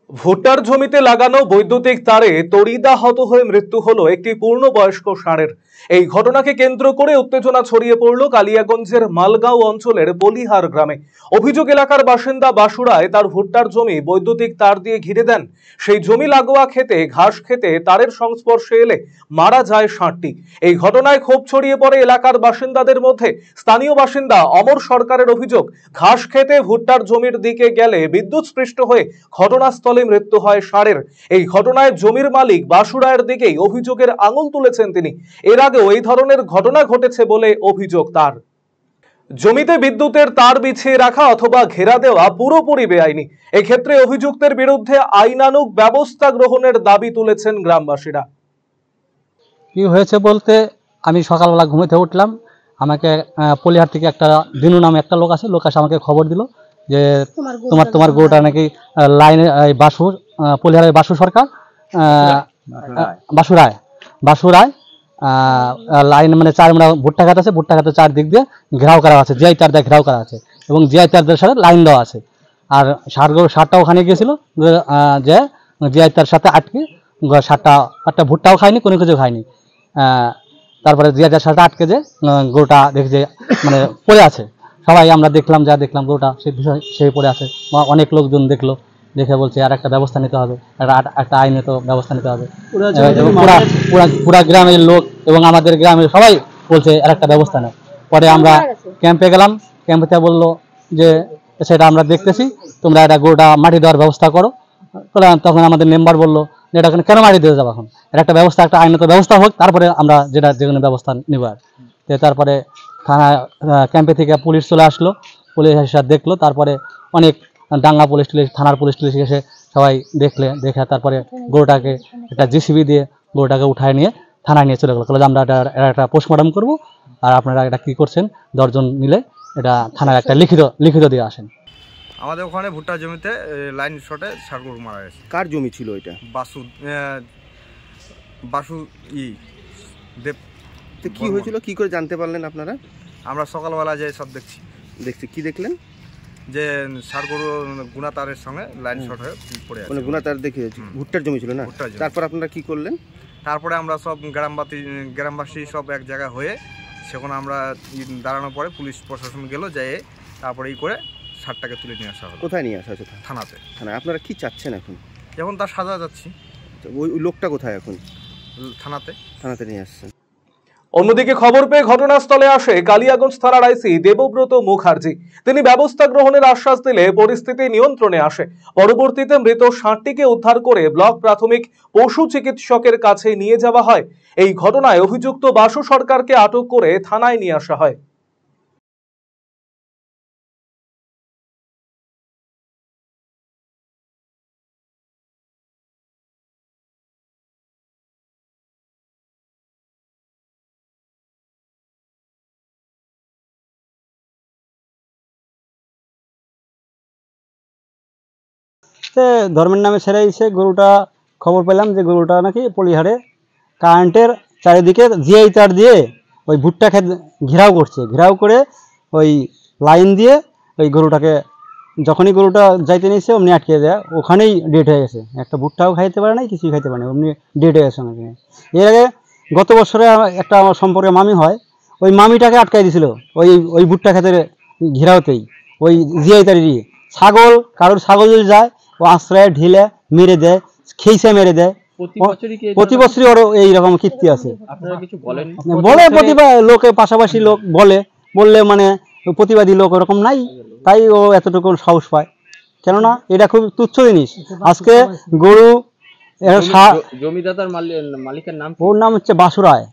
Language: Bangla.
ভুট্টার জমিতে লাগানো বৈদ্যুতিক তারে তড়িদাহত হয়ে মৃত্যু হলো একটি পূর্ণবয়স্ক ষাঁড়ের। এই ঘটনাকে কেন্দ্র করে উত্তেজনা ছড়িয়ে পড়ল কালিয়াগঞ্জের মালগাঁও অঞ্চলের বলিহার গ্রামে। অভিযোগ, এলাকার বাসিন্দা বাসু রায় তার ভুট্টার জমি বৈদ্যুতিক তার দিয়ে ঘিরে দেন। সেই জমি লাগোয়া খেতে ঘাস খেতে তারের সংস্পর্শে এলে মারা যায় ষাঁড়টি। এই ঘটনায় ক্ষোভ ছড়িয়ে পড়ে এলাকার বাসিন্দাদের মধ্যে। স্থানীয় বাসিন্দা অমর সরকারের অভিযোগ, ঘাস খেতে ভুট্টার জমির দিকে গেলে বিদ্যুৎস্পৃষ্ট হয়ে ঘটনাস্থলে মৃত্যু হয় ষাঁড়ের। এই ঘটনায় জমির মালিক বাসু রায়ের দিকেই অভিযোগের আঙুল তুলেছেন তিনি। এর আগেও এই ধরনের ঘটনা ঘটেছে বলে অভিযোগ তার। জমিতে বিদ্যুতের তার বিছিয়ে রাখা অথবা ঘেরা দেওয়া পুরোপুরি বেআইনি। এক্ষেত্রে অভিযুক্তের বিরুদ্ধে আইনানুগ ব্যবস্থা গ্রহণের দাবি তুলেছেন গ্রামবাসীরা। কি হয়েছে বলতে, আমি সকালবেলা ঘুমাতে উঠলাম, আমাকে পলিহার থেকে একটা দিনু নামে একটা লোক আছে, লোক আসে আমাকে খবর দিল যে তোমার গরুটা নাকি লাইনে বাসুর পলিহারের বাসু সরকার বাসু রায় লাইন মানে চার মানে ভুট্টা খাত আছে, ভুট্টা খাতে চারদিক দিয়ে ঘেরাও করা আছে, জিআই তার দিয়ে ঘেরাও করা আছে এবং জিআই তারদের সাথে লাইন দেওয়া আছে। আর ষাঁড়টা ওখানে গিয়েছিল যে জিআই তার সাথে আটকে ষাঁড়টা ভুট্টাও খায়নি, কোনো কিছু খায়নি। তারপরে জিআই তার সাথে আটকে যে গরুটা দেখি যে মানে পড়ে আছে, সবাই আমরা দেখলাম গরুটা সেই পড়ে আছে। অনেক লোকজন দেখলো, দেখে বলছে আর একটা ব্যবস্থা নিতে হবে, একটা আইনত ব্যবস্থা নিতে হবে। পুরা গ্রামের লোক এবং আমাদের গ্রামের সবাই বলছে আর একটা ব্যবস্থা নেই। পরে আমরা ক্যাম্পে গেলাম, ক্যাম্পে বললো যে সেটা আমরা দেখতেছি, তোমরা একটা গরুটা মাটি দেওয়ার ব্যবস্থা করো। তখন আমাদের মেম্বার বললো যে এটা কেন মাটি দিয়ে যাবো, এখন এর একটা ব্যবস্থা, একটা আইনত ব্যবস্থা হোক, তারপরে আমরা যে কোনো ব্যবস্থা নিব। আর তারপরে থানা ক্যাম্পে থেকে পুলিশ চলে আসলো, পুলিশ এসে দেখলো, তারপরে অনেক ডাঙ্গা পুলিশ থানার পুলিশ এসে সবাই দেখে তারপরে গরুটাকে একটা জিসিবি দিয়ে গরুটাকে উঠায় নিয়ে থানায় নিয়ে চলে গেলো। যে আমরা একটা পোস্টমর্টম করবো, আর আপনারা এটা কি করছেন 10 জন মিলে এটা থানায় একটা লিখিত দিয়ে আসেন। আমাদের ওখানে ভুট্টা জমিতে লাইন শটে ষাঁড় গরু মারা গেছে। কার জমি ছিল এটা? বাসু দেব। কি হয়েছিল, কি করে জানতে পারলেন আপনারা? আমরা সকালবেলা যে সব দেখছি। কি দেখলেন? যে ষাঁড় গরু গুণাতারের সঙ্গে লাইন শট হয়ে পড়ে আছে। মানে গুণাতার দেখে ভুট্টার জমি ছিল না? তারপর আপনারা কি করলেন? তারপরে আমরা সব গ্রামবাসী সব এক জায়গা হয়ে সেখানে আমরা দাঁড়ানোর পরে পুলিশ প্রশাসন গেল, যেয়ে তারপরে করে ষাঁড়টাকে তুলে নিয়ে আসা হলো। কোথায় নিয়ে আসা হয়েছে? থানাতে। আপনারা কি চাচ্ছেন এখন? এখন তার সাজা যাচ্ছি। ওই লোকটা কোথায় এখন? থানাতে নিয়ে আসছেন। অন্যদিকে খবর পেয়ে ঘটনাস্থলে আসে কালিয়াগঞ্জ থানার আইসি দেবব্রত মুখার্জি। তিনি ব্যবস্থা গ্রহণের আশ্বাস দিলে পরিস্থিতি নিয়ন্ত্রণে আসে। পরবর্তীতে মৃত ষাঁড়টিকে উদ্ধার করে ব্লক প্রাথমিক পশু চিকিৎসকের কাছে নিয়ে যাওয়া হয়। এই ঘটনায় অভিযুক্ত বাসু সরকারকে আটক করে থানায় নিয়ে আসা হয়। ধর্মের নামে ছেড়ে দিয়েছে গরুটা। খবর পেলাম যে গরুটা নাকি পলিহারে কারেন্টের চারিদিকে জিআই তার দিয়ে ওই ভুট্টা ক্ষেত ঘেরাও করে ওই লাইন দিয়ে ওই গরুটাকে যখনই গরুটা যাইতে নিয়েছে অমনি আটকে দেয়, ওখানেই ডেট হয়ে গেছে। একটা ভুট্টাও খাইতে পারে নাই, কিছুই খাইতে পারে না, অমনি ডেট হয়ে গেছে। এর আগে গত বছরে একটা আমার সম্পর্কে মামি হয়, ওই মামিটাকে আটকাই দিয়েছিল ওই ভুট্টা ক্ষেতের ঘেরাওতেই, ওই জিআই তার দিয়ে। কারোর ছাগল যদি যায়, ও আশ্রয় ঢিলে মেরে দেয়, খেইসে মেরে দেয়। প্রতি বছরই ওর এইরকম কীর্তি আছে। বলে প্রতিভা লোকে, পাশাপাশি লোক বললে মানে প্রতিবাদী লোক ওরকম নাই, তাই ও এতটুকু সাহস পায়। কেননা এটা খুব তুচ্ছ জিনিস। আজকে গরু জমিদাতার মালিকের নাম, ওর নাম হচ্ছে বাসু রায়।